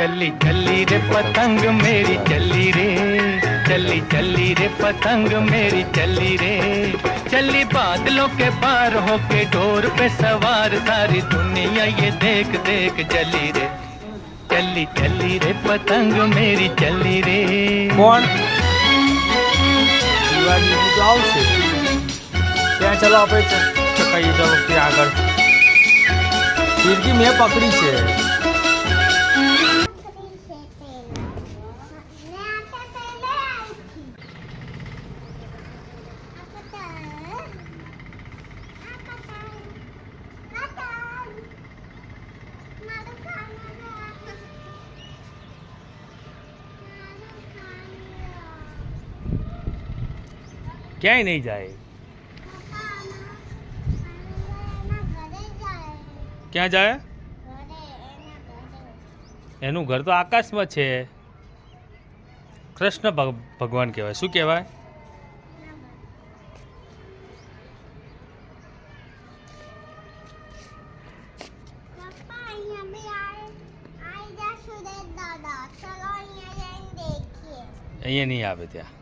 चली चली रे पतंग मेरी चली रे, चली चली रे पतंग मेरी चली रे, चली बादलों के पार होके डोर पे सवार, सारी दुनिया ये देख देख चली रे, चली चली रे पतंग मेरी चली रे। कौन शिवाजी तो आवशे ત્યાં ચાલો આપણે ચકાઈએ ચાલો ત્યાં આગળ ફિરકી મેં પકડી છે ક્યાંય નહીં જાય ક્યાં જાય એનું ઘર તો આકાશમાં છે કૃષ્ણ ભગવાન કહેવાય શું કહેવાય અહીંયા નહીં આવે ત્યાં